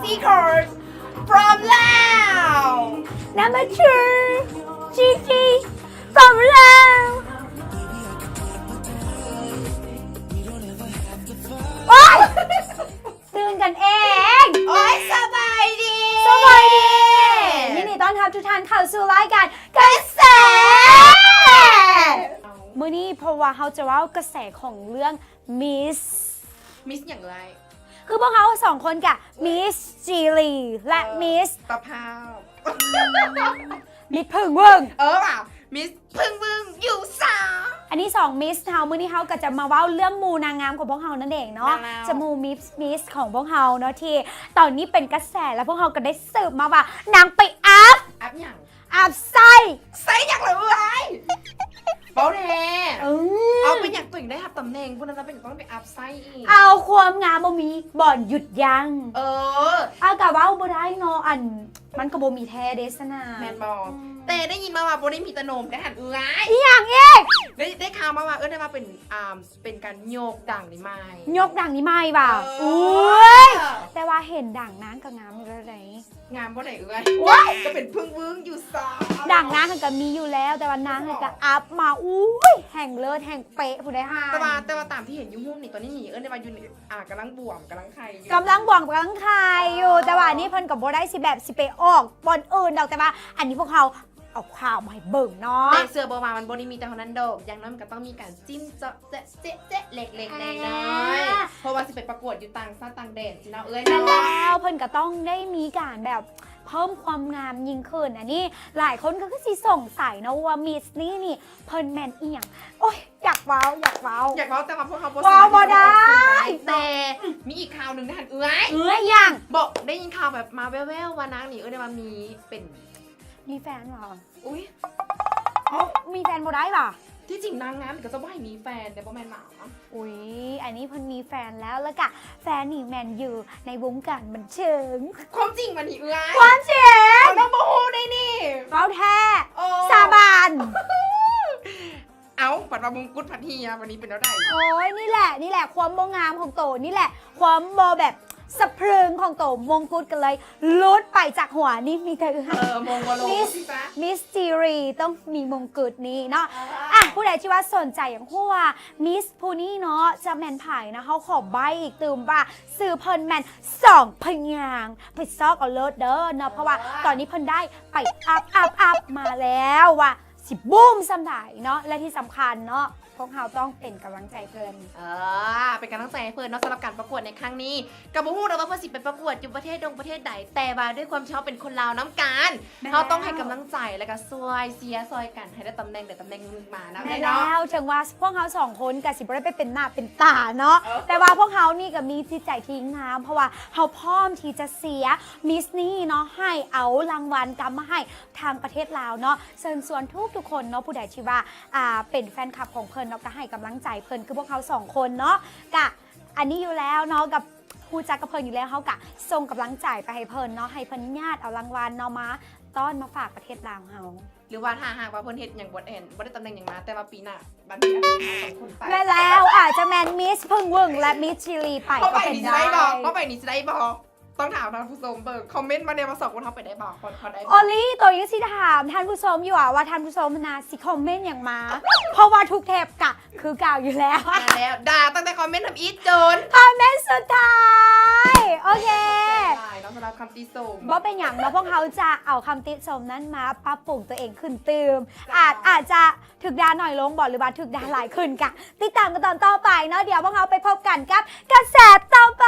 Secret from Laos Number 2 Gigi from Laos โอ๊ยตื่นกันเอง โอ้ยสบายดี สวัสดียินดีต้อนรับทุกท่านเข้าสู่รายการกระแสมื้อนี้เพราะว่าเขาจะว่ากระแสของเรื่อง Miss อย่างไร คือพวกเขาสองคนกับ Miss จีรีและMiss ตะภาพ มิดพึ่งเวิง เปล่ามิสพึ่งอยู่สา อันนี้2 Miss เฮามื้อนี้เฮาก็จะมาเว้าเรื่องมูนางงามของพวกเฮานั่นเองเนาะจะมู Miss ของพวกเฮาเนาะที่ตอนนี้เป็นกระแสแล้วพวกเฮาก็ได้สืบมาว่านางไปอัพ อย่าง ไส้ ไซอย่างไรเว้ยเบาแน่เอาเป็นอย่างตัวเองได้ครับตำแหน่งพวกนั้นเราเป็นต้องไปอัพไซอีก เอาความงามบ่มีบ่อนหยุดยั้ง เอากะเว้าบ่ได้เนาะอันมันก็บ่มีแท้เดสนา แมนบอลแต่ได้ยินมาว่าโบได้มีตะโนมได้หันเอื้อย อีหยังเอง ได้ข่าวมาว่าได้มาเป็นการโยกดังนี่ไม่ ยกดังนี้ไม่บ่า เออ อุ้ยแต่ว่าเห็นดังนางก็งามอยู่แล้วไหน งามบ่ได้เอื้อย ว้าย ก็เป็นพึ่งวึ้งอยู่สา ดังนางก็มีอยู่แล้วแต่ว่านางก็อัพมาอุ้ยแห่งเลิศแห่งเป๊ะผู้ใดห้า แต่ว่าตามที่เห็นยุ่งนี่ตอนนี้หนีได้มาอยู่กำลังบวมกำลังไข่อยู่ กำลังบ่องกำลังคายอยู่แต่ว่านี่เพิ่นกับบ่ได้สิแบบสิไปออกบอนอื่นดอกแต่ว่าอันนี้พวกเขาเอาข่าวมาให้เบิ่งเนาะ แต่เสื้อเบอร์มามันบนมีแต่เท่านั้นดอกอย่างน้อยมันก็ต้องมีการจิ้มเจาะเจ๊ะเล็กๆน้อยๆเพราะว่าสิไปประกวดอยู่ต่างชาติต่างแดนสินะเอ้ย นั่น เนาะ แล้วเพิ่นก็ต้องได้มีการแบบเพิ่มความงามยิ่งขึ้นอันนี้หลายคนก็คือสิสงสัยนะว่ามิสนี่เพิ่นแมนเอียงโอ้ยอยากเว้า อยากเว้าแต่ว่าพวกเขา ว้าวบ่ได้ แต่มีอีกข่าวหนึ่งนะฮันเอ้ย ยัง บอกได้ยินข่าวแบบมาแว่วๆว่านางนี่ได้มามีเป็น มีแฟนเหรอ อุ้ย มีแฟนบ่ได้ป่ะ ที่จริงนางงามก็จะว่าให้มีแฟนแต่บ่แม่นหมา อุ้ยอันนี้เพิ่นมีแฟนแล้วก็แฟนนี่แมนอยู่ในวงการบันเทิง ความจริงมันนี่เอ้ย ความจริง เอาน้องโบฮูได้นี่ เว้าแท้ โอ้ สาบาน เอาปัดมามงกุฎพัทยาวันนี้เป็นแล้วได้ โอ้ยนี่แหละความบ่งามของโตนี่แหละ ความบ่แบบสะพรึงของโตมงกุฎกันเลยลุดไปจากหัวนี่มีแต่ มงวโลสิจ๊ะ มิสจีรีต้องมีมงกุฎนี้เนาะอ่ะผู้ใดที่ว่าสนใจอย่างหัวมิสผู้นี้เนาะจะแมนไผ่นะเขาขอใบอีกตื่มว่าสื่อเพิ่นแมน2พยางค์ไปซอกเอาเลิศเด้อเนาะเพราะว่าตอนนี้เพิ่นได้ไปอัพมาแล้วว่าสิบูมสำหรับเนาะและที่สำคัญเนาะพวกเราต้องเป็นกำลังใจเพิ่น เป็นกำลังใจให้เพื่อนเนาะสำหรับการประกวดในครั้งนี้กับบูฮูเราว่าเพื่อนสิไปประกวดอยู่ประเทศประเทศใดแต่ว่าด้วยความชอบเป็นคนลาวน้ำกันเราต้องให้กำลังใจแล้วก็ซอยเสียซอยกันให้ได้ตำแหน่งแต่ตำแหน่งนึงมานะ แม่ เนาะ แล้วถึงว่าพวกเขา2 คนกับสิบ่ได้ไปเป็นหน้าเป็นตาเนาะแต่ว่าพวกเขานี่ก็มีจิตใจที่งามเพราะว่าเขาพร้อมที่จะเสียมิสนี่เนาะให้เอารางวัลกลับมาให้ทางประเทศลาวเนาะเชิญชวนทุกคนเนาะผู้ใดที่ว่าเป็นแฟนคลับของเพิ่นเนาะก็ให้กำลังใจเพิ่นคือพวกเขา2 คนเนาะกะอันนี้อยู่แล้วเนาะกับผู้จักกับเพิ่นอยู่แล้วเขากะส่งกำลังใจไปให้เพิ่นเนาะให้เพิ่นญาติเอารางวัลเนาะมาต้อนมาฝากประเทศลาวเฮา หรือว่าถ้าหากว่าเพื่อนเฮ็ดอย่างบดเอ็นบ่ได้ตำแหน่งอย่างมาแต่ว่าปีหน้าบัดนี้อาจจะมา2 คนไป แม่แล้วอาจจะแมนมิสพึ่งวึงและมิสชิลีไป เข้า ก็ ไป เป็น นี่จะ ได้ ได้บอกเข้าไปนี่จะได้บอกต้องถามท่านผู้ชมเบิกคอมเมนต์มาเนี่ยมาสอบว่าเขาไปได้บอกเขาได้บ โอลี่ตัวยังสิถามท่านผู้ชมอยู่ว่าท่านผู้ชมนาสิคอมเมนต์อย่างมา เพราะว่าทุกเทปกะคือเก่าอยู่แล้ว มาแล้วด่าตั้งแต่คอมเมนต์ทำอีทจน คอมเมนต์สุดท้าย โอเค ได้น้องสำหรับคำตีส่ง บ่เป็นอย่างเนาะพวกเขาจะเอาคำติชมนั้นมาปรับปรุงตัวเองขึ้นเติม จ้า อาจจะถึกดาหน่อยลงบอกหรือว่าถึกดาหลายขึ้นกะติดตามกันตอนต่อไปเนาะเดี๋ยวพวกเขาไปพบกันกับกระแสต่อไป